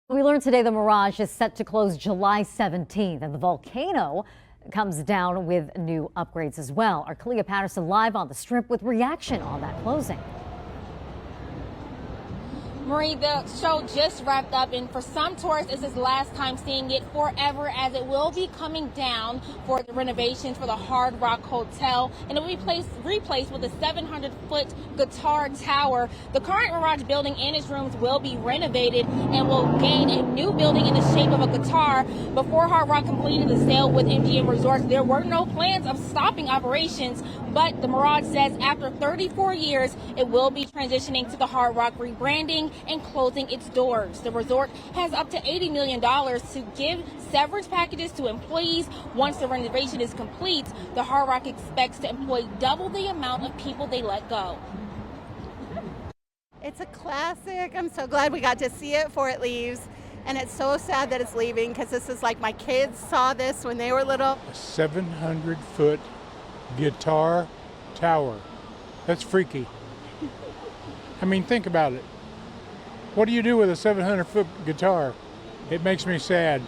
We learned today the Mirage is set to close July 17th, and the volcano comes down with new upgrades as well. Our Kalia Patterson live on the Strip with reaction on that closing. Marie, the show just wrapped up, and for some tourists, it's his last time seeing it forever, as it will be coming down for the renovations for the Hard Rock Hotel, and it will be replaced with a 700-foot guitar tower. The current Mirage building and its rooms will be renovated and will gain a new building in the shape of a guitar. Before Hard Rock completed the sale with MGM Resorts, there were no plans of stopping operations, but the Mirage says after 34 years, it will be transitioning to the Hard Rock, rebranding and closing its doors. The resort has up to $80 million to give severance packages to employees. Once the renovation is complete, the Hard Rock expects to employ double the amount of people they let go. It's a classic. I'm so glad we got to see it before it leaves. And it's so sad that it's leaving, because this is like my kids saw this when they were little. A 700-foot guitar tower. That's freaky. I mean, think about it. What do you do with a 700-foot guitar? It makes me sad,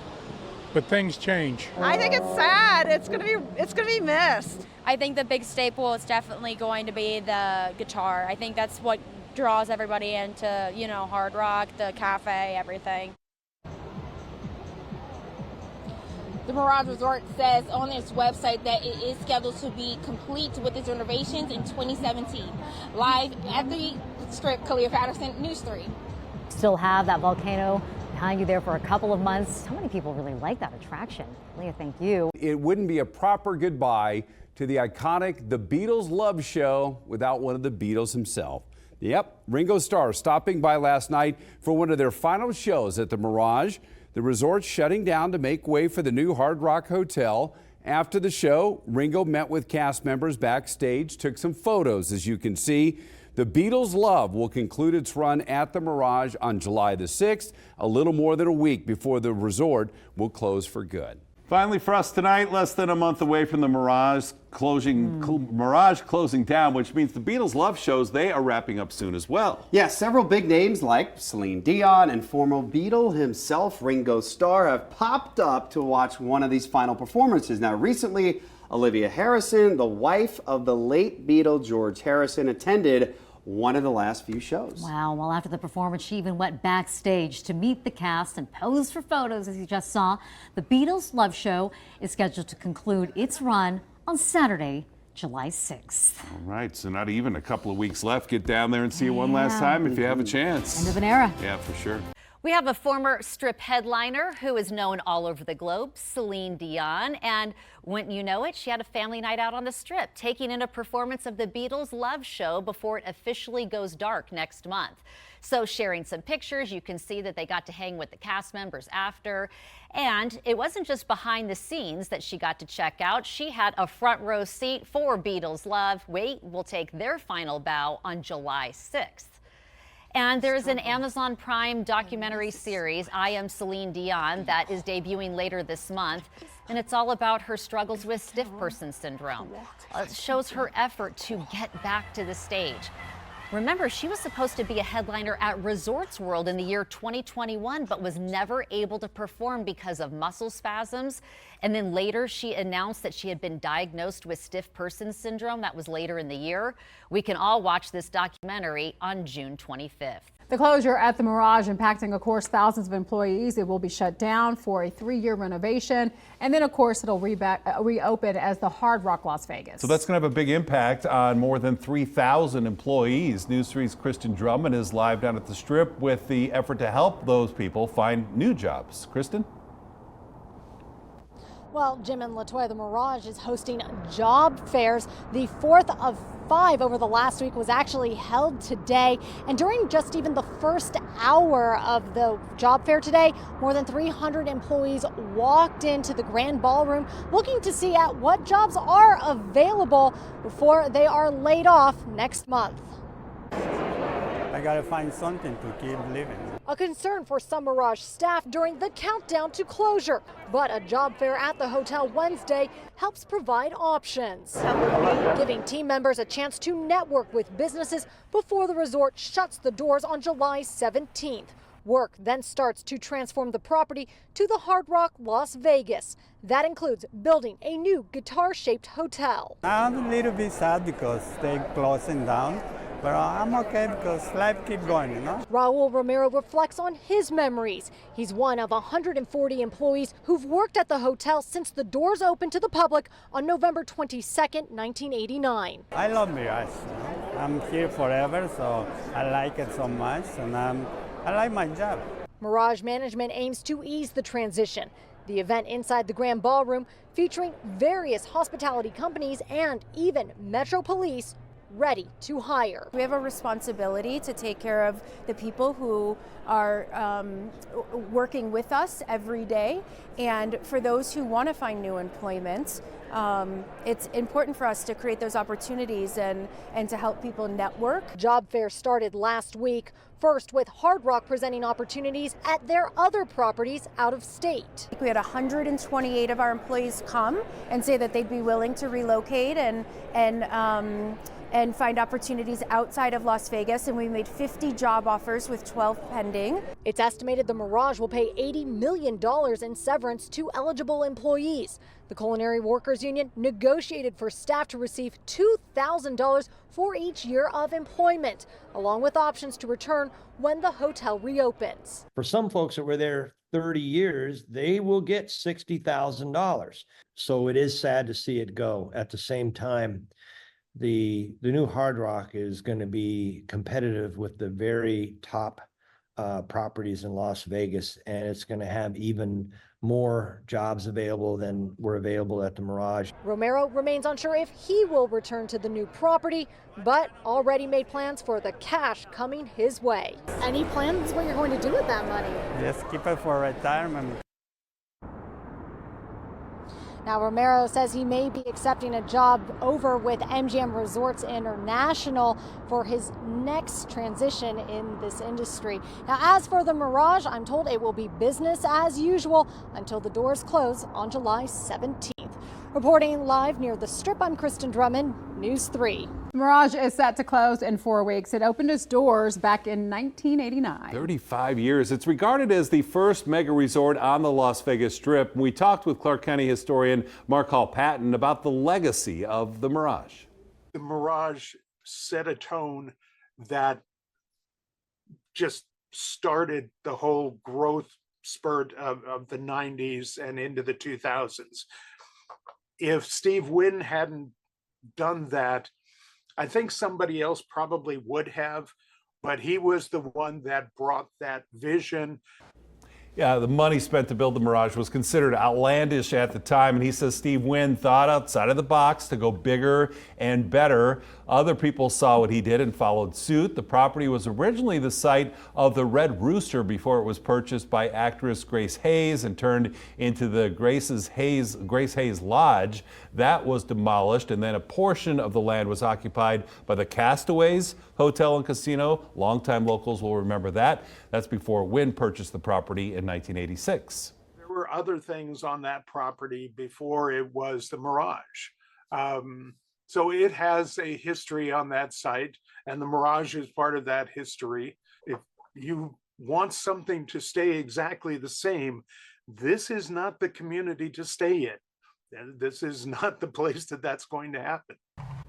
but things change. I think it's sad. It's gonna be missed. I think the big staple is definitely going to be the guitar. I think that's what draws everybody into, Hard Rock, the cafe, everything. The Mirage Resort says on its website that it is scheduled to be complete with its renovations in 2017. Live at the Strip, Kalia Patterson, News 3. Still have that volcano behind you there for a couple of months. So many people really like that attraction. Leah, thank you. It wouldn't be a proper goodbye to the iconic The Beatles Love Show without one of the Beatles himself. Yep, Ringo Starr stopping by last night for one of their final shows at the Mirage. The resort's shutting down to make way for the new Hard Rock Hotel. After the show, Ringo met with cast members backstage, took some photos, as you can see. The Beatles' Love will conclude its run at the Mirage on July the 6th, a little more than a week before the resort will close for good. Finally for us tonight, less than a month away from the Mirage closing down, which means the Beatles' Love shows, they are wrapping up soon as well. Yeah, several big names like Celine Dion and former Beatle himself, Ringo Starr, have popped up to watch one of these final performances. Now, recently, Olivia Harrison, the wife of the late Beatle George Harrison, attended one of the last few shows. Wow, well, after the performance, she even went backstage to meet the cast and pose for photos, as you just saw. The Beatles' Love Show is scheduled to conclude its run on Saturday, July 6th. All right, so not even a couple of weeks left. Get down there and see it one last time if you have a chance. End of an era. Yeah, for sure. We have a former Strip headliner who is known all over the globe, Celine Dion, and wouldn't you know it, she had a family night out on the Strip, taking in a performance of the Beatles' Love Show before it officially goes dark next month. So sharing some pictures, you can see that they got to hang with the cast members after. And it wasn't just behind the scenes that she got to check out. She had a front row seat for Beatles' Love. Wait, will take their final bow on July 6th. And there's an Amazon Prime documentary series, I Am Celine Dion, that is debuting later this month. And it's all about her struggles with stiff person syndrome. It shows her effort to get back to the stage. Remember, she was supposed to be a headliner at Resorts World in the year 2021, but was never able to perform because of muscle spasms. And then later, she announced that she had been diagnosed with stiff person syndrome. That was later in the year. We can all watch this documentary on June 25th. The closure at the Mirage impacting, of course, thousands of employees. It will be shut down for a 3-year renovation. And then, of course, it'll reopen as the Hard Rock Las Vegas. So that's going to have a big impact on more than 3,000 employees. News 3's Kristen Drummond is live down at the Strip with the effort to help those people find new jobs. Kristen? Well, Jim and LaToya, the Mirage is hosting job fairs. The 4th of 5 over the last week was actually held today. And during just even the first hour of the job fair today, more than 300 employees walked into the grand ballroom looking to see at what jobs are available before they are laid off next month. I gotta find something to keep living. A concern for some Mirage staff during the countdown to closure. But a job fair at the hotel Wednesday helps provide options, giving team members a chance to network with businesses before the resort shuts the doors on July 17th. Work then starts to transform the property to the Hard Rock Las Vegas. That includes building a new guitar-shaped hotel. I'm a little bit sad because they're closing down, but I'm okay because life keeps going, you know? Raul Romero reflects on his memories. He's one of 140 employees who've worked at the hotel since the doors opened to the public on November 22nd, 1989. I love Mirage. I'm here forever, so I like it so much, and I like my job. Mirage Management aims to ease the transition. The event inside the Grand Ballroom featuring various hospitality companies and even Metro Police ready to hire. We have a responsibility to take care of the people who are working with us every day, and for those who want to find new employment, it's important for us to create those opportunities and to help people network. Job fairs started last week, first with Hard Rock presenting opportunities at their other properties out of state. We had 128 of our employees come and say that they'd be willing to relocate and find opportunities outside of Las Vegas, and we made 50 job offers with 12 pending. It's estimated the Mirage will pay $80 million in severance to eligible employees. The Culinary Workers Union negotiated for staff to receive $2,000 for each year of employment, along with options to return when the hotel reopens. For some folks that were there 30 years, they will get $60,000. So it is sad to see it go. At the same time, the new Hard Rock is going to be competitive with the very top properties in Las Vegas, and it's going to have even more jobs available than were available at the Mirage. Romero remains unsure if he will return to the new property, but already made plans for the cash coming his way. Any plans what you're going to do with that money? Just keep it for retirement. Now, Romero says he may be accepting a job over with MGM Resorts International for his next transition in this industry. Now, as for the Mirage, I'm told it will be business as usual until the doors close on July 17th. Reporting live near the Strip, I'm Kristen Drummond, News 3. Mirage is set to close in 4 weeks. It opened its doors back in 1989. 35 years. It's regarded as the first mega resort on the Las Vegas Strip. We talked with Clark County historian Mark Hall-Patton about the legacy of the Mirage. The Mirage set a tone that just started the whole growth spurt of the 90s and into the 2000s. If Steve Wynn hadn't done that, I think somebody else probably would have, but he was the one that brought that vision. Yeah, the money spent to build the Mirage was considered outlandish at the time, and he says Steve Wynn thought outside of the box to go bigger and better. Other people saw what he did and followed suit. The property was originally the site of the Red Rooster before it was purchased by actress Grace Hayes and turned into the Grace Hayes Lodge. That was demolished, and then a portion of the land was occupied by the Castaways Hotel and Casino. Longtime locals will remember that. That's before Wynn purchased the property in 1986. There were other things on that property before it was the Mirage. So it has a history on that site, and the Mirage is part of that history. If you want something to stay exactly the same, this is not the community to stay in. This is not the place that's going to happen.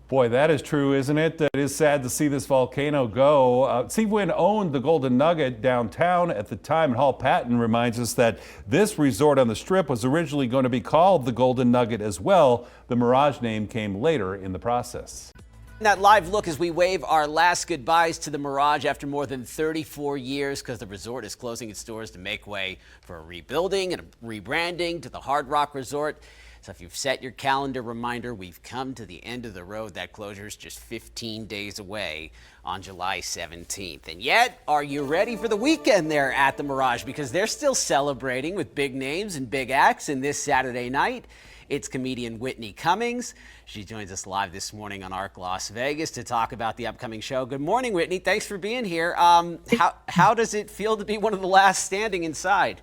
Boy, that is true, isn't it? It is sad to see this volcano go. Steve Wynn owned the Golden Nugget downtown at the time, and Hall-Patton reminds us that this resort on the Strip was originally going to be called the Golden Nugget as well. The Mirage name came later in the process. That live look as we wave our last goodbyes to the Mirage after more than 34 years, because the resort is closing its doors to make way for a rebuilding and a rebranding to the Hard Rock Resort. So if you've set your calendar reminder, we've come to the end of the road. That closure is just 15 days away on July 17th. And yet, are you ready for the weekend there at the Mirage? Because they're still celebrating with big names and big acts. And this Saturday night, it's comedian Whitney Cummings. She joins us live this morning on ARC Las Vegas to talk about the upcoming show. Good morning, Whitney. Thanks for being here. How does it feel to be one of the last standing inside?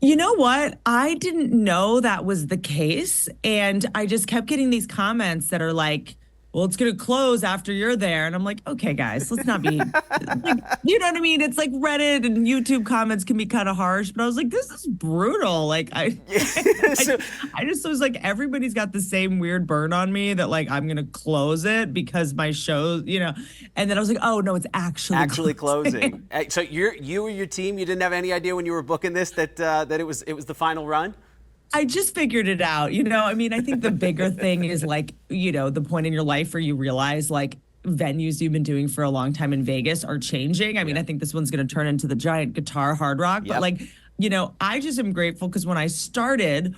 You know what? I didn't know that was the case. And I just kept getting these comments that are like, well, it's going to close after you're there. And I'm like, okay, guys, let's not be, like, you know what I mean? It's like Reddit and YouTube comments can be kind of harsh, but I was like, this is brutal. Like, I just was like, everybody's got the same weird burn on me that like, I'm going to close it because my show, you know, and then I was like, oh no, it's actually closing. So you or your team, you didn't have any idea when you were booking this that it was the final run? I just figured it out. You know, I mean, I think the bigger thing is like, you know, the point in your life where you realize like venues you've been doing for a long time in Vegas are changing. I mean, I think this one's going to turn into the giant guitar Hard Rock. But like, you know, I just am grateful because when I started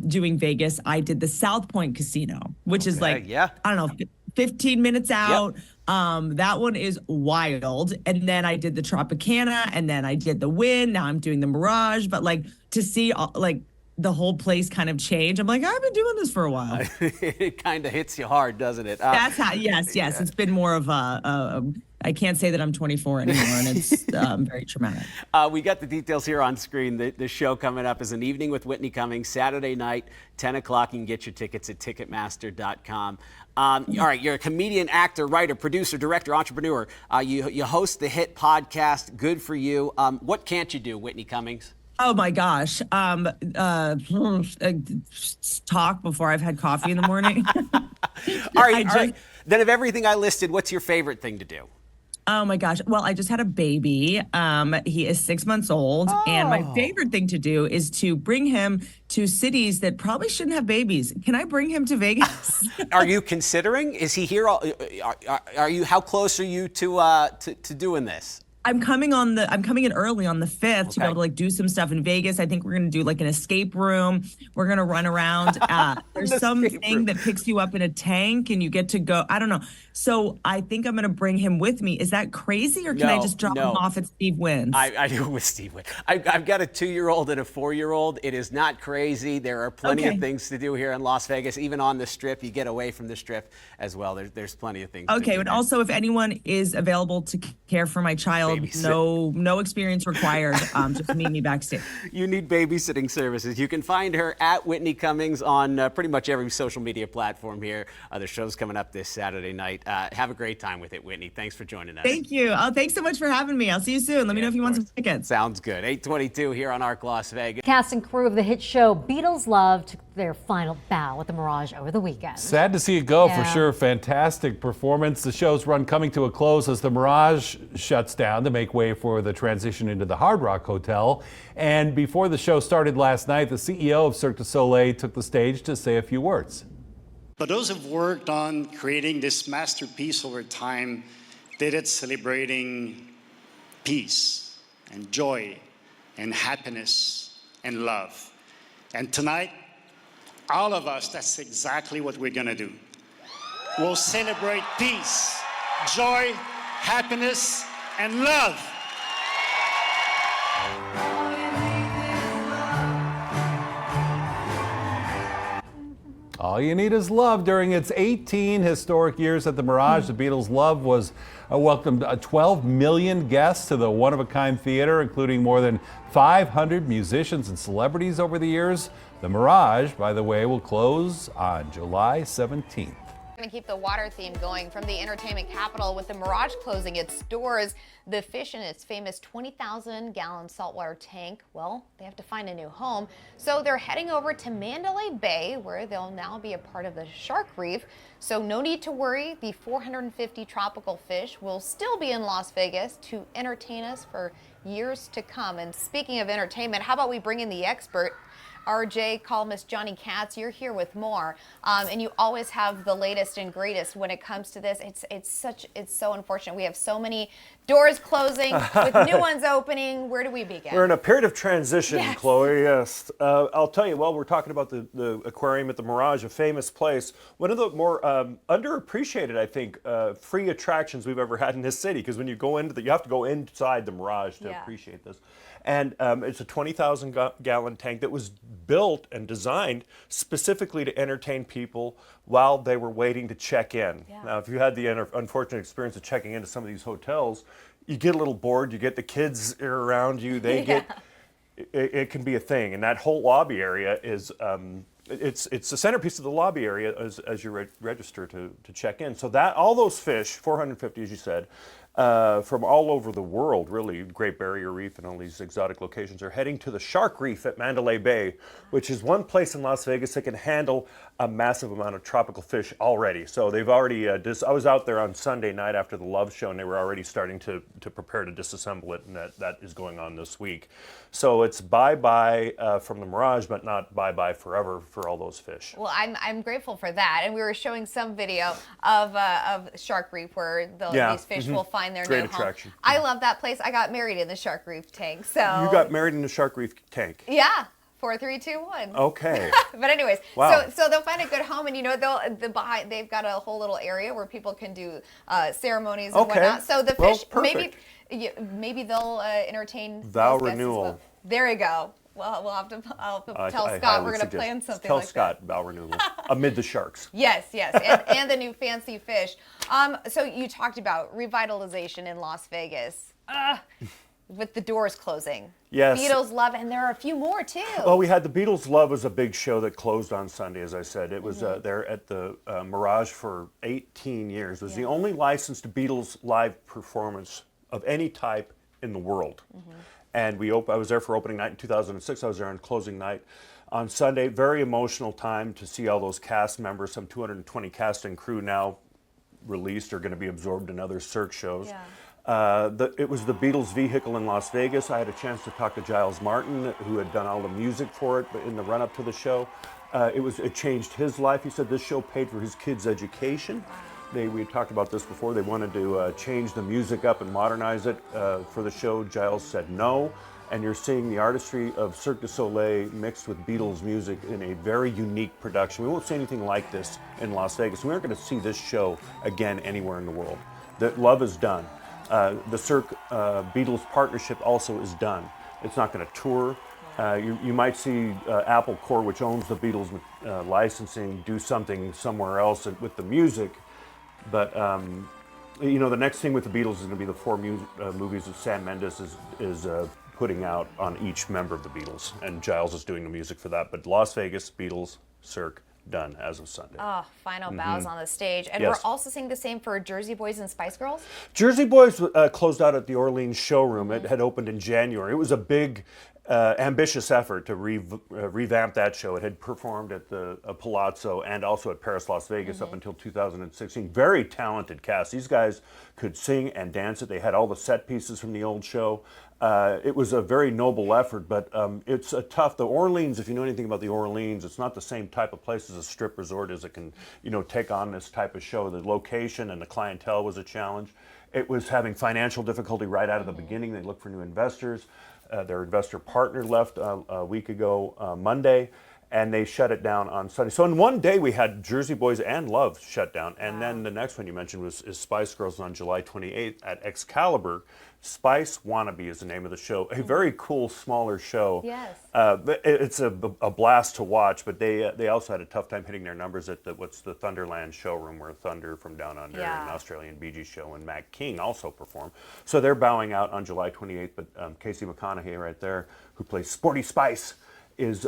doing Vegas, I did the South Point Casino, which is like, I don't know, 15 minutes out. That one is wild. And then I did the Tropicana and then I did the Wynn. Now I'm doing the Mirage. But like to see like the whole place kind of change. I'm like, I've been doing this for a while. It kind of hits you hard, doesn't it? That's how, yes. It's been more of I can't say that I'm 24 anymore, and it's very traumatic. We got the details here on screen. The show coming up is An Evening with Whitney Cummings, Saturday night, 10 o'clock. You can get your tickets at Ticketmaster.com. All right, you're a comedian, actor, writer, producer, director, entrepreneur. You host the hit podcast, Good For You. What can't you do, Whitney Cummings? Oh my gosh. Talk before I've had coffee in the morning. All right. Then of everything I listed, what's your favorite thing to do? Oh my gosh. Well, I just had a baby. He is 6 months old. And my favorite thing to do is to bring him to cities that probably shouldn't have babies. Can I bring him to Vegas? Are you considering? Is he here? How close are you to doing this? I'm coming in early on the 5th to be able to like do some stuff in Vegas. I think we're going to do like an escape room. We're going to run around. There's something that picks you up in a tank and you get to go. I don't know. So I think I'm going to bring him with me. Is that crazy or can I just drop him off at Steve Wynn's? I do with Steve Wynn. I've got a 2-year-old and a 4-year-old. It is not crazy. There are plenty of things to do here in Las Vegas, even on the Strip. You get away from the Strip as well. There's plenty of things. Okay, but also if anyone is available to care for my child, no experience required. Just meet me backstage. You need babysitting services. You can find her at Whitney Cummings on pretty much every social media platform here. The show's coming up this Saturday night. Have a great time with it, Whitney. Thanks for joining us. Thank you. Oh, thanks so much for having me. I'll see you soon. Let me know if you want some tickets. Sounds good. 8:22 here on Arc Las Vegas. Cast and crew of the hit show Beatles Love took their final bow at the Mirage over the weekend. Sad to see it go for sure. Fantastic performance. The show's run coming to a close as the Mirage shuts down to make way for the transition into the Hard Rock Hotel. And before the show started last night, the CEO of Cirque du Soleil took the stage to say a few words. But those who've worked on creating this masterpiece over time did it celebrating peace and joy and happiness and love. And tonight, all of us, that's exactly what we're gonna do. We'll celebrate peace, joy, happiness, and love. All you need is love. During its 18 historic years at the Mirage, the Beatles' Love was welcomed 12 million guests to the one-of-a-kind theater, including more than 500 musicians and celebrities over the years. The Mirage, by the way, will close on July 17th. We're going to keep the water theme going from the entertainment capital with the Mirage closing its doors. The fish in its famous 20,000-gallon saltwater tank, well, they have to find a new home. So they're heading over to Mandalay Bay, where they'll now be a part of the shark reef. So no need to worry. The 450 tropical fish will still be in Las Vegas to entertain us for years to come. And speaking of entertainment, how about we bring in the expert? RJ columnist Johnny Katz, you're here with more, and you always have the latest and greatest when it comes to this. It's so unfortunate. We have so many doors closing with new ones opening. Where do we begin? We're in a period of transition, yes. Chloe. Yes, I'll tell you. While we're talking about the aquarium at the Mirage, a famous place, one of the more underappreciated, I think, free attractions we've ever had in this city. Because when you go into you have to go inside the Mirage to appreciate this. And it's a 20,000-gallon tank that was built and designed specifically to entertain people while they were waiting to check in. Yeah. Now, if you had the unfortunate experience of checking into some of these hotels, you get a little bored. You get the kids around you. They get it can be a thing. And that whole lobby area is it's the centerpiece of the lobby area as you register to check in. So that all those fish, 450 as you said, from all over the world, really, Great Barrier Reef and all these exotic locations, are heading to the Shark Reef at Mandalay Bay, which is one place in Las Vegas that can handle a massive amount of tropical fish already. So they've already, I was out there on Sunday night after the Love Show, and they were already starting to prepare to disassemble it, and that is going on this week. So it's bye-bye from the Mirage, but not bye-bye forever for all those fish. Well, I'm grateful for that. And we were showing some video of Shark Reef where these fish will find their Great new attraction. home. I love that place. I got married in the Shark Reef tank. So You got married in the Shark Reef tank? Yeah. 4, 3, 2, 1. Okay. But anyways, Wow. so they'll find a good home, and they've got a whole little area where people can do ceremonies and whatnot. So the fish, maybe they'll entertain Vow those guests as renewal. well. There you go. Well, I'll have to tell I Scott we're going to suggest- plan something Tell like Scott vow renewal amid the sharks. Yes, and the new fancy fish. So you talked about revitalization in Las Vegas with the doors closing. Yes. Beatles Love, and there are a few more too. Well, we had the Beatles Love was a big show that closed on Sunday, as I said. It was there at the Mirage for 18 years. It was the only licensed Beatles live performance of any type in the world. And I was there for opening night in 2006. I was there on closing night on Sunday. Very emotional time to see all those cast members. Some 220 cast and crew now released are going to be absorbed in other Cirque shows. It was the Beatles vehicle in Las Vegas. I had a chance to talk to Giles Martin, who had done all the music for it in the run-up to the show. It changed his life. He said this show paid for his kids' education. We talked about this before. They wanted to change the music up and modernize it for the show. Giles said no. And you're seeing the artistry of Cirque du Soleil mixed with Beatles music in a very unique production. We won't see anything like this in Las Vegas. We aren't going to see this show again anywhere in the world. The Love is done. The Cirque Beatles partnership also is done. It's not going to tour. You might see Apple Corps, which owns the Beatles licensing, do something somewhere else with the music. But the next thing with the Beatles is going to be the 4 movies that Sam Mendes is putting out on each member of the Beatles, and Giles is doing the music for that. But Las Vegas, Beatles, Cirque, done as of Sunday. Oh, final bows on the stage. And Yes. we're also seeing the same for Jersey Boys and Spice Girls? Jersey Boys closed out at the Orleans showroom. It had opened in January. It was a big, ambitious effort to revamp that show. It had performed at the Palazzo and also at Paris, Las Vegas up until 2016. Very talented cast. These guys could sing and dance it. They had all the set pieces from the old show. It was a very noble effort, but it's a tough. The Orleans, if you know anything about the Orleans, it's not the same type of place as a strip resort as it can, take on this type of show. The location and the clientele was a challenge. It was having financial difficulty right out of the beginning. They looked for new investors. Their investor partner left a week ago Monday, and they shut it down on Sunday. So in one day we had Jersey Boys and Love shut down, and then the next one you mentioned is Spice Girls on July 28th at Excalibur. Spice Wannabe is the name of the show. A very cool, smaller show. Yes. It's a blast to watch, but they also had a tough time hitting their numbers at the Thunderland showroom, where Thunder from Down Under and Australian Bee Gee show and Mac King also perform. So they're bowing out on July 28th, but Casey McConaughey right there, who plays Sporty Spice, is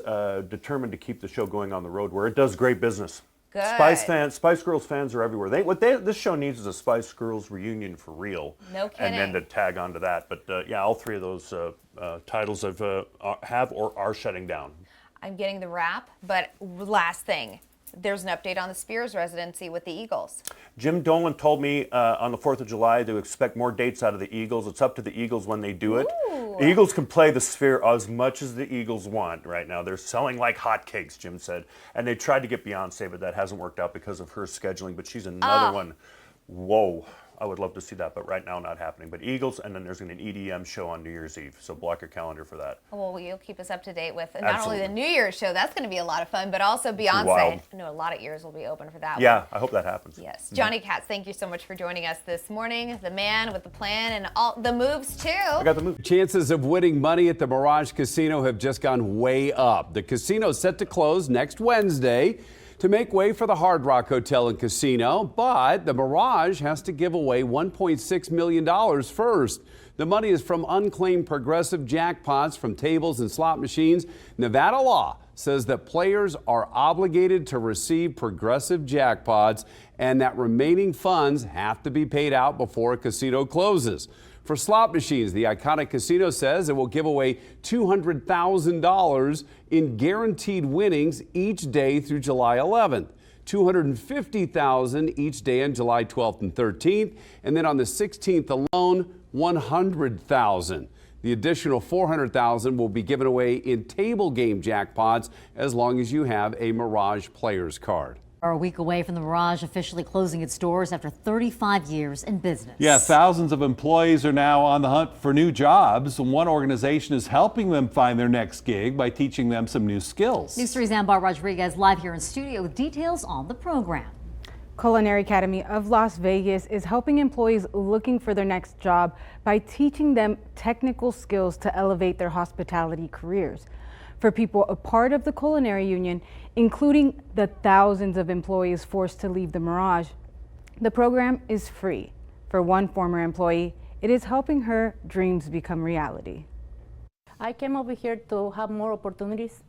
determined to keep the show going on the road, where it does great business. Good. Spice Girls fans are everywhere. This show needs is a Spice Girls reunion for real. No kidding. And then to tag onto that. But all 3 of those titles have or are shutting down. I'm getting the wrap, but last thing. There's an update on the Spears residency with the Eagles. Jim Dolan told me on the 4th of July to expect more dates out of the Eagles. It's up to the Eagles when they do it. Ooh. The Eagles can play the Sphere as much as the Eagles want right now. They're selling like hotcakes, Jim said. And they tried to get Beyonce, but that hasn't worked out because of her scheduling. But she's another one. Whoa. I would love to see that, but right now not happening. But Eagles, and then there's going to be an EDM show on New Year's Eve, so block your calendar for that. Well, you'll keep us up to date with not only the New Year's show, that's going to be a lot of fun, but also Beyonce. Wild. I know a lot of ears will be open for that Yeah, one. I hope that happens. Yes. Johnny Katz, thank you so much for joining us this morning. The man with the plan and all the moves, too. I got the move. Chances of winning money at the Mirage Casino have just gone way up. The casino is set to close next Wednesday to make way for the Hard Rock Hotel and Casino, but the Mirage has to give away $1.6 million first. The money is from unclaimed progressive jackpots from tables and slot machines. Nevada law says that players are obligated to receive progressive jackpots and that remaining funds have to be paid out before a casino closes. For slot machines, the iconic casino says it will give away $200,000 in guaranteed winnings each day through July 11th. $250,000 each day on July 12th and 13th, and then on the 16th alone, $100,000. The additional $400,000 will be given away in table game jackpots as long as you have a Mirage Players card. Are a week away from the Mirage officially closing its doors after 35 years in business. Yeah, thousands of employees are now on the hunt for new jobs. One organization is helping them find their next gig by teaching them some new skills. News 3's Ambar Rodriguez live here in studio with details on the program. Culinary Academy of Las Vegas is helping employees looking for their next job by teaching them technical skills to elevate their hospitality careers. For people a part of the culinary union, including the thousands of employees forced to leave the Mirage, the program is free. For one former employee, it is helping her dreams become reality. I came over here to have more opportunities,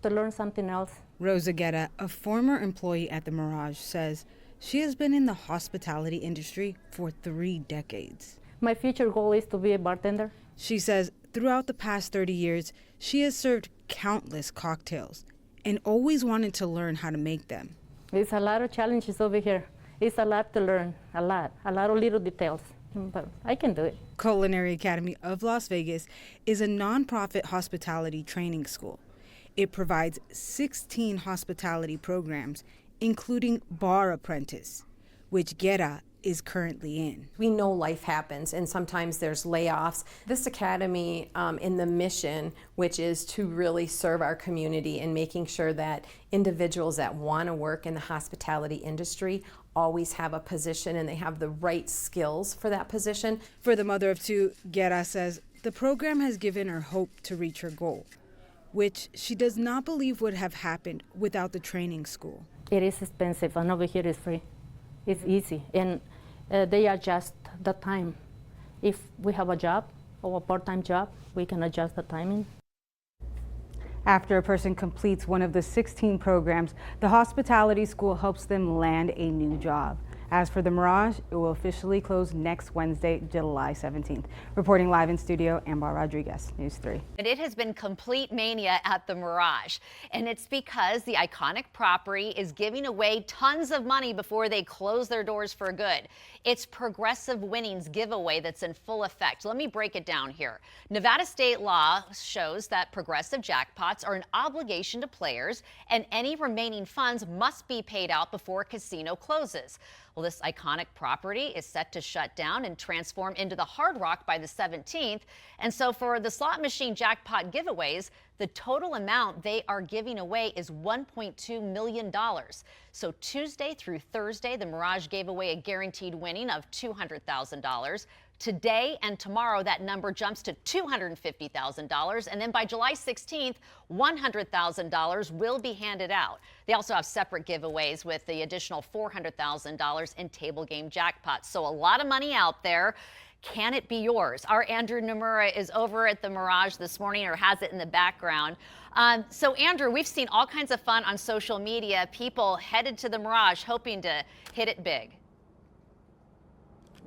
to learn something else. Rosa Guerra, a former employee at the Mirage, says she has been in the hospitality industry for 3 decades. My future goal is to be a bartender. She says throughout the past 30 years, she has served countless cocktails and always wanted to learn how to make them. It's a lot of challenges over here. It's a lot to learn, a lot of little details, but I can do it. Culinary Academy of Las Vegas is a nonprofit hospitality training school. It provides 16 hospitality programs, including Bar Apprentice, which Guerra is currently in. We know life happens and sometimes there's layoffs. This academy in the mission, which is to really serve our community and making sure that individuals that want to work in the hospitality industry always have a position and they have the right skills for that position. For the mother of two, Guerra says the program has given her hope to reach her goal, which she does not believe would have happened without the training school. It is expensive and over here is free. It's easy and they adjust the time. If we have a job or a part-time job, we can adjust the timing. After a person completes one of the 16 programs, the hospitality school helps them land a new job. As for the Mirage, it will officially close next Wednesday, July 17th. Reporting live in studio, Ambar Rodriguez, News 3. It has been complete mania at the Mirage, and it's because the iconic property is giving away tons of money before they close their doors for good. It's progressive winnings giveaway that's in full effect. Let me break it down here. Nevada state law shows that progressive jackpots are an obligation to players, and any remaining funds must be paid out before a casino closes. Well, this iconic property is set to shut down and transform into the Hard Rock by the 17th. And so for the slot machine jackpot giveaways, the total amount they are giving away is $1.2 million. So Tuesday through Thursday, the Mirage gave away a guaranteed winning of $200,000. Today and tomorrow, that number jumps to $250,000. And then by July 16th, $100,000 will be handed out. They also have separate giveaways with the additional $400,000 in table game jackpots. So a lot of money out there. Can it be yours? Our Andrew Nomura is over at the Mirage this morning, or has it in the background. So Andrew, we've seen all kinds of fun on social media. People headed to the Mirage hoping to hit it big.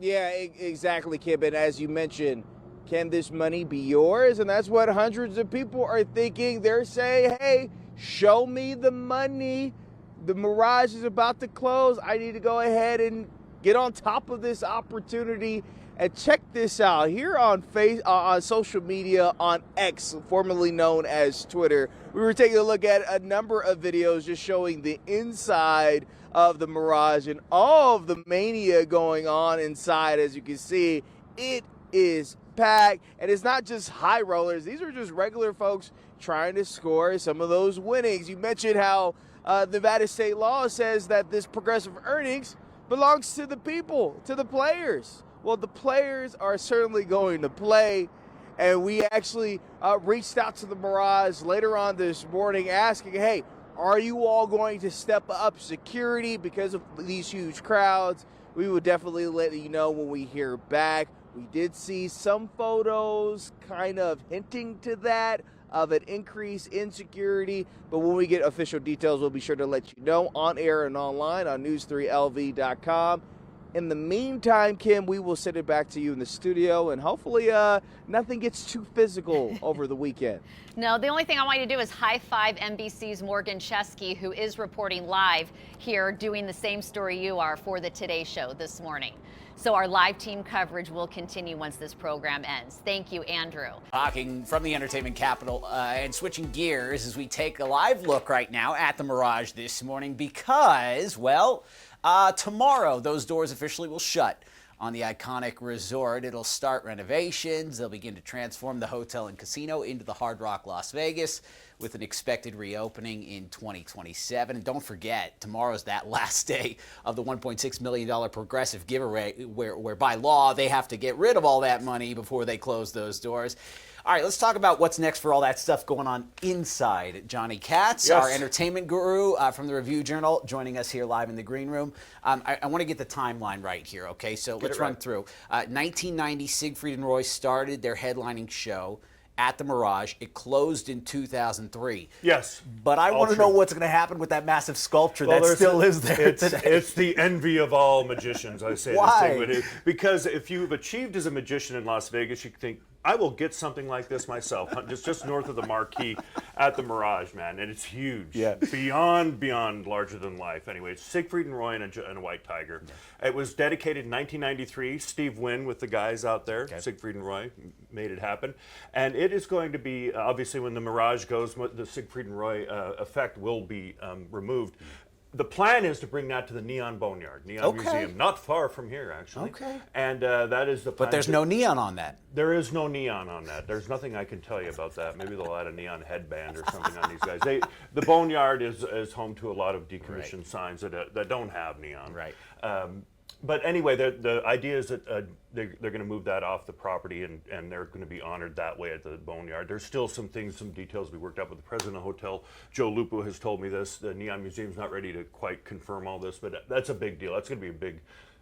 Yeah, exactly, Kib. And as you mentioned, can this money be yours? And that's what hundreds of people are thinking. They're saying, hey, show me the money. The Mirage is about to close. I need to go ahead and get on top of this opportunity. And check this out. Here on social media, on X, formerly known as Twitter, we were taking a look at a number of videos just showing the inside of the Mirage and all of the mania going on inside. As you can see, it is packed, and it's not just high rollers. These are just regular folks trying to score some of those winnings. You mentioned how Nevada state law says that this progressive earnings belongs to the people, to the players. Well, the players are certainly going to play, and we actually reached out to the Mirage later on this morning asking, hey, are you all going to step up security because of these huge crowds? We will definitely let you know when we hear back. We did see some photos kind of hinting to that. of an increase in security. But when we get official details, we'll be sure to let you know on air and online on news3lv.com. In the meantime, Kim, we will send it back to you in the studio, and hopefully nothing gets too physical over the weekend. No, the only thing I want you to do is high-five NBC's Morgan Chesky, who is reporting live here, doing the same story you are for the Today Show this morning. So our live team coverage will continue once this program ends. Thank you, Andrew. Talking from the entertainment capital and switching gears as we take a live look right now at the Mirage this morning because, well, tomorrow those doors officially will shut on the iconic resort. It'll start renovations. They'll begin to transform the hotel and casino into the Hard Rock Las Vegas with an expected reopening in 2027. And don't forget, tomorrow's that last day of the $1.6 million progressive giveaway where by law they have to get rid of all that money before they close those doors. All right, let's talk about what's next for all that stuff going on inside. Johnny Katz, our entertainment guru from the Review Journal, joining us here live in the green room. I want to get the timeline right here, okay? So let's run through. 1990, Siegfried and Roy started their headlining show at the Mirage. It closed in 2003. Yes. But I want to know what's going to happen with that massive sculpture that still lives there today. It's the envy of all magicians, I say. Why? This thing, because if you've achieved as a magician in Las Vegas, you think, I will get something like this myself, just north of the marquee at the Mirage, man. And it's huge. Yeah. Beyond larger than life. Anyway, it's Siegfried and Roy and a white tiger. Yeah. It was dedicated in 1993. Steve Wynn with the guys out there, Siegfried and Roy, made it happen. And it is going to be, obviously, when the Mirage goes, the Siegfried and Roy effect will be removed. The plan is to bring that to the Neon Boneyard, Museum, not far from here, actually. Okay. And that is the plan. But there's no neon on that. There is no neon on that. There's nothing I can tell you about that. Maybe they'll add a neon headband or something on these guys. The Boneyard is home to a lot of decommissioned signs that don't have neon. Right. But anyway, the idea is that they're going to move that off the property and they're going to be honored that way at the Boneyard. There's still some details we worked out with the president of the hotel. Joe Lupo has told me this. The Neon Museum's not ready to quite confirm all this, but that's a big deal. That's going to be a big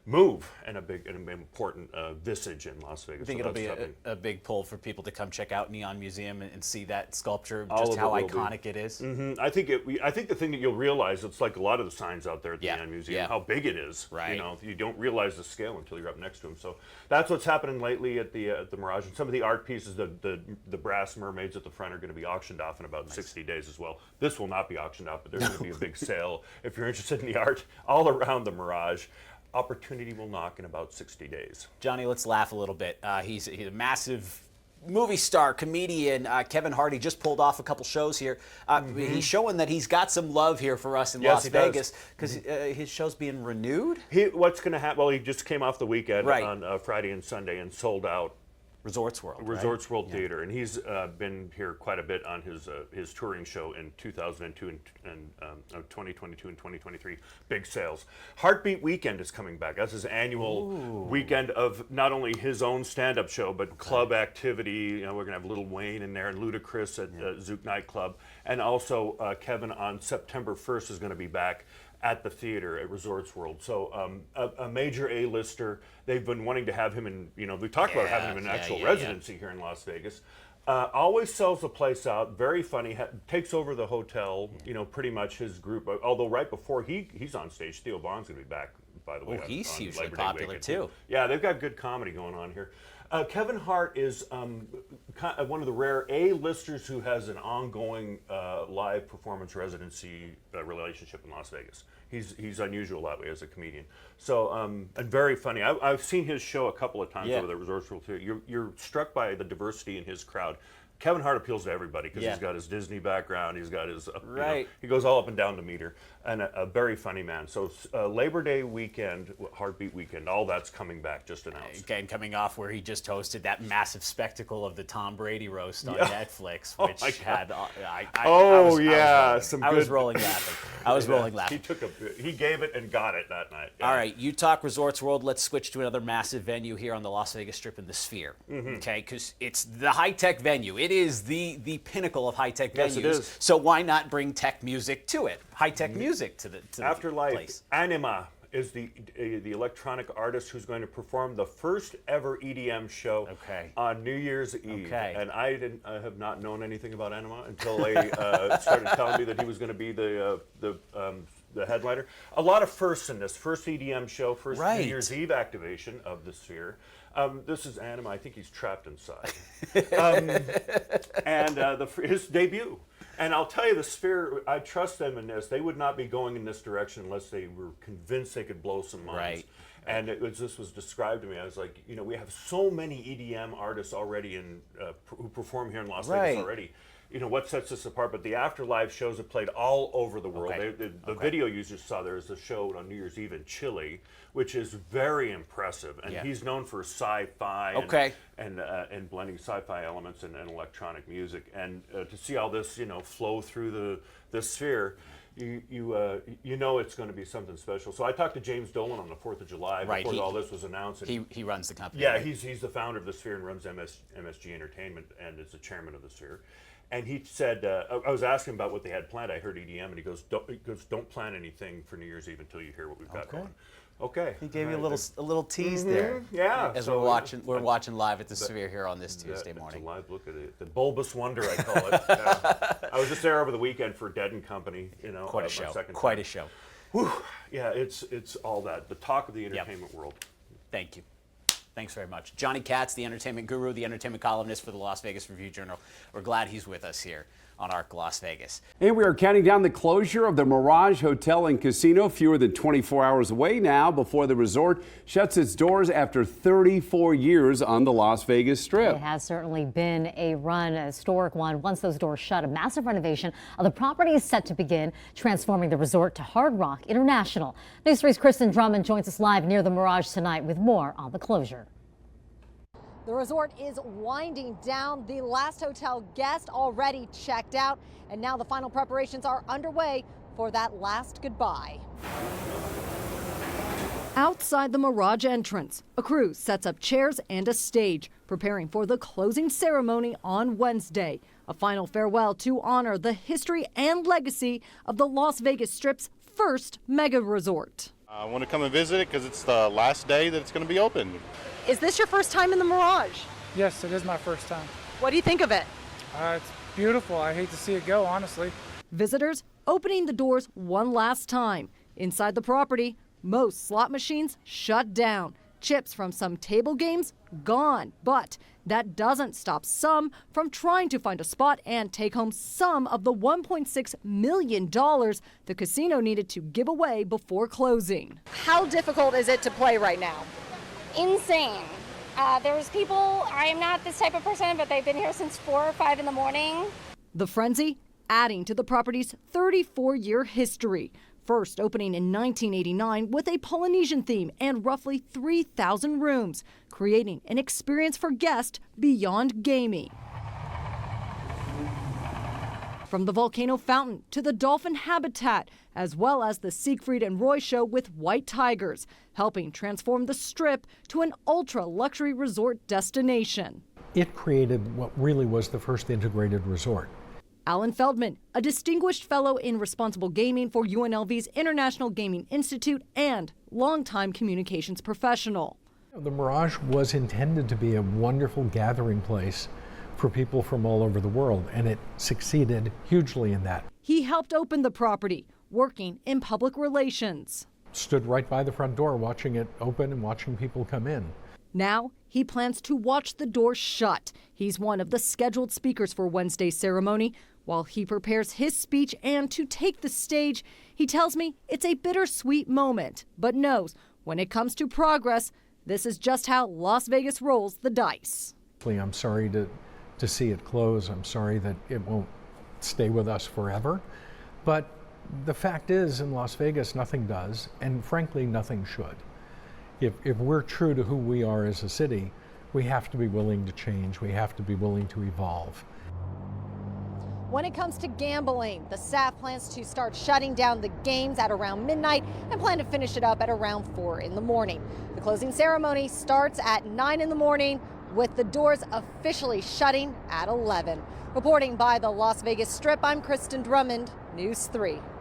move and an important visage in Las Vegas. I think it'll be a big pull for people to come check out Neon Museum and see that sculpture, just how iconic it is. Mm-hmm. I think the thing that you'll realize, it's like a lot of the signs out there at the Neon Museum, how big it is. Right. You know, you don't realize the scale until you're up next to them. So that's what's happening lately at the Mirage. And some of the art pieces, the brass mermaids at the front, are going to be auctioned off in about 60 days as well. This will not be auctioned off, but there's going to be a big sale if you're interested in the art all around the Mirage. Opportunity will knock in about 60 days. Johnny, let's laugh a little bit. He's a massive movie star, comedian. Kevin Hart just pulled off a couple shows here. He's showing that he's got some love here for us in Las Vegas because his show's being renewed. What's going to happen? Well, he just came off the weekend on Friday and Sunday and sold out Resorts World. Resorts World Theater, and he's been here quite a bit on his touring show in 2002 and 2022 and 2023. Big sales. Heartbeat Weekend is coming back. That's his annual weekend of not only his own stand-up show, but club activity. You know, we're gonna have Lil Wayne in there and Ludacris at Zouk Nightclub, and also Kevin on September 1st is going to be back at the theater at Resorts World. So a major A-lister. They've been wanting to have him in, we talked about having him in actual residency here in Las Vegas. Always sells the place out, very funny, takes over the hotel, pretty much his group. Although right before he's on stage, Theo Vaughn's going to be back, by the way. He's on hugely Labor Day popular weekend, too. Yeah, they've got good comedy going on here. Kevin Hart is one of the rare A-listers who has an ongoing live performance residency relationship in Las Vegas. He's unusual that way as a comedian. So, and very funny. I've seen his show a couple of times over the Resorts World Theater. You're struck by the diversity in his crowd. Kevin Hart appeals to everybody because he's got his Disney background, he's got his, he goes all up and down the meter, and a very funny man. So Labor Day weekend, Heartbeat Weekend, all that's coming back, just announced. Again, coming off where he just hosted that massive spectacle of the Tom Brady roast on Netflix, which had, I was rolling laughing. I was rolling laughing. He gave it and got it that night. All right, you talk Resorts World. Let's switch to another massive venue here on the Las Vegas Strip in the Sphere. Okay, because it's the high-tech venue. It is the pinnacle of high-tech venues. Yes, it is. So why not bring tech music to it? High-tech music to the Afterlife place. Anima is the electronic artist who's going to perform the first ever EDM show on New Year's Eve. And I have not known anything about Anima until they started telling me that he was going to be the headliner. A lot of firsts in this. First EDM show, first New Year's Eve activation of the Sphere. This is Anima. I think he's trapped inside. His debut. And I'll tell you, the Sphere, I trust them in this. They would not be going in this direction unless they were convinced they could blow some minds. And this was described to me. I was like, you know, we have so many EDM artists already who perform here in Las Vegas already. You know, what sets us apart? But the Afterlife shows have played all over the world. The video you just saw, there is a show on New Year's Eve in Chile, which is very impressive. And he's known for sci-fi and blending sci-fi elements and electronic music. And to see all this, you know, flow through the Sphere, you know it's going to be something special. So I talked to James Dolan on the 4th of July before all this was announced. And he runs the company. Yeah, he's the founder of the Sphere and runs MSG Entertainment and is the chairman of the Sphere. And he said, I was asking about what they had planned. I heard EDM, and he goes, don't plan anything for New Year's Eve until you hear what we've got going. Okay. He gave you a little tease there. Yeah. As we're watching live at the Sphere here on this Tuesday morning. It's a live look at it. The bulbous wonder, I call it. I was just there over the weekend for Dead and Company. You know, quite a show. Quite a show. Whew. Yeah, it's all that. The talk of the entertainment world. Thank you. Thanks very much. Johnny Katz, the entertainment guru, the entertainment columnist for the Las Vegas Review-Journal. We're glad he's with us here on ARC Las Vegas. And we are counting down the closure of the Mirage Hotel and Casino, fewer than 24 hours away now before the resort shuts its doors after 34 years on the Las Vegas Strip. It has certainly been a historic one. Once those doors shut, a massive renovation of the property is set to begin, transforming the resort to Hard Rock International. News 3's Kristen Drummond joins us live near the Mirage tonight with more on the closure. The resort is winding down. The last hotel guest already checked out, and now the final preparations are underway for that last goodbye. Outside the Mirage entrance, a crew sets up chairs and a stage, preparing for the closing ceremony on Wednesday. A final farewell to honor the history and legacy of the Las Vegas Strip's first mega resort. I want to come and visit it because it's the last day that it's going to be open. Is this your first time in the Mirage? Yes, it is my first time. What do you think of it? It's beautiful. I hate to see it go, honestly. Visitors opening the doors one last time. Inside the property, most slot machines shut down. Chips from some table games gone. But that doesn't stop some from trying to find a spot and take home some of the $1.6 million the casino needed to give away before closing. How difficult is it to play right now? Insane. There's people, I am not this type of person, but they've been here since 4 or 5 in the morning. The frenzy adding to the property's 34-year history. First opening in 1989 with a Polynesian theme and roughly 3,000 rooms, creating an experience for guests beyond gaming. From the volcano fountain to the dolphin habitat, as well as the Siegfried and Roy show with white tigers, helping transform the Strip to an ultra-luxury resort destination. It created what really was the first integrated resort. Alan Feldman, a distinguished fellow in responsible gaming for UNLV's International Gaming Institute and longtime communications professional. The Mirage was intended to be a wonderful gathering place for people from all over the world, and it succeeded hugely in that. He helped open the property, working in public relations. Stood right by the front door watching it open and watching people come in. Now, he plans to watch the door shut. He's one of the scheduled speakers for Wednesday's ceremony. While he prepares his speech and to take the stage, he tells me it's a bittersweet moment, but knows when it comes to progress, this is just how Las Vegas rolls the dice. I'm sorry to see it close. I'm sorry that it won't stay with us forever. But the fact is, in Las Vegas, nothing does, and frankly, nothing should. If we're true to who we are as a city, we have to be willing to change. We have to be willing to evolve. When it comes to gambling, the staff plans to start shutting down the games at around midnight and plan to finish it up at around 4 in the morning. The closing ceremony starts at 9 in the morning, with the doors officially shutting at 11. Reporting by the Las Vegas Strip, I'm Kristen Drummond, News 3.